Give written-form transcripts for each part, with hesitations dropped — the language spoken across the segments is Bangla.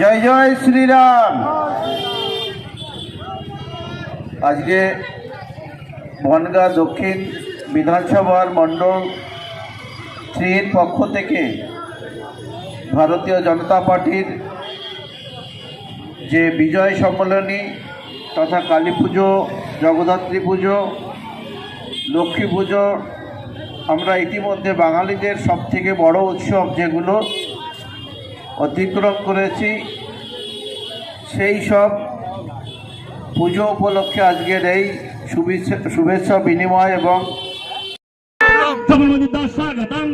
জয় জয় শ্রীরাম। আজকে বনগাঁ দক্ষিণ বিধানসভার মণ্ডল 3-এর পক্ষ থেকে ভারতীয় জনতা পার্টির যে বিজয় সম্মেলনী তথা কালী পুজো, জগদ্ধাত্রী পুজো, লক্ষ্মী পুজো, আমরা ইতিমধ্যে বাঙালিদের সবথেকে বড় উৎসব যেগুলো অতিক্রম করেছি, সেই সব পুজো উপলক্ষে আজকের এই শুভেচ্ছা বিনিময় এবং স্বপন মজুমদার স্বাগতম,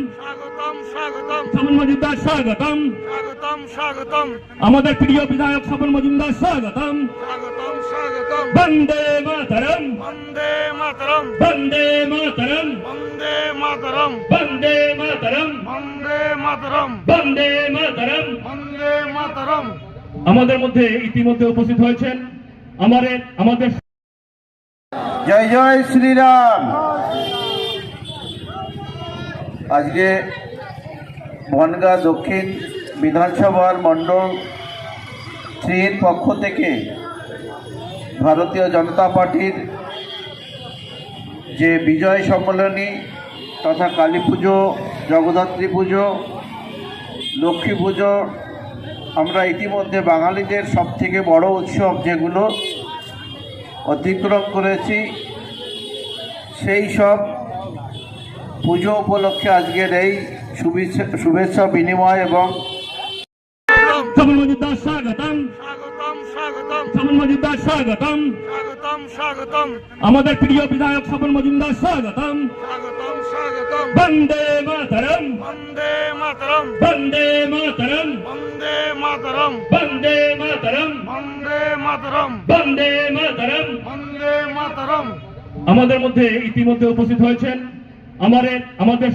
স্বপন মজুমদার স্বাগতম, আমাদের প্রিয় বিধায়ক স্বপন মজুমদার স্বাগতম। বন্দে মাতরম, বন্দে মাতরম, বন্দে মাতরম, বন্দে মাতরম, বন্দে মাতরম, বন্দে মাতরম, বন্দে মাতরম, বন্দে মাতরম। আমাদের মধ্যে ইতিমধ্যে উপস্থিত হয়েছেন আমাদের জয় জয় শ্রীরাম। আজকে বনগাঁ দক্ষিণ বিধানসভার মণ্ডল 3-এর পক্ষ থেকে ভারতীয় জনতা পার্টির যে বিজয় সম্মেলনী তথা কালী পুজো, জগদ্ধাত্রী পুজো, লক্ষ্মী পুজো, আমরা ইতিমধ্যে বাঙালিদের সবথেকে বড় উৎসব যেগুলো অতিক্রম করেছি, সেই সব পুজো উপলক্ষে আজকের এই শুভেচ্ছা বিনিময় এবং স্বপন মজুমদার স্বাগতম, স্বপন মজুমদার স্বাগতম, আমাদের প্রিয় বিধায়ক স্বপন মজুমদার স্বাগতম। বন্দে মাতরম, বন্দে মাতরম, বন্দে মাতরম, বন্দে মাতরম, বন্দে মাতরম, বন্দে মাতরম, বন্দে মাতরম, বন্দে মাতরম। আমাদের মধ্যে ইতিমধ্যে উপস্থিত হয়েছেন আমাদের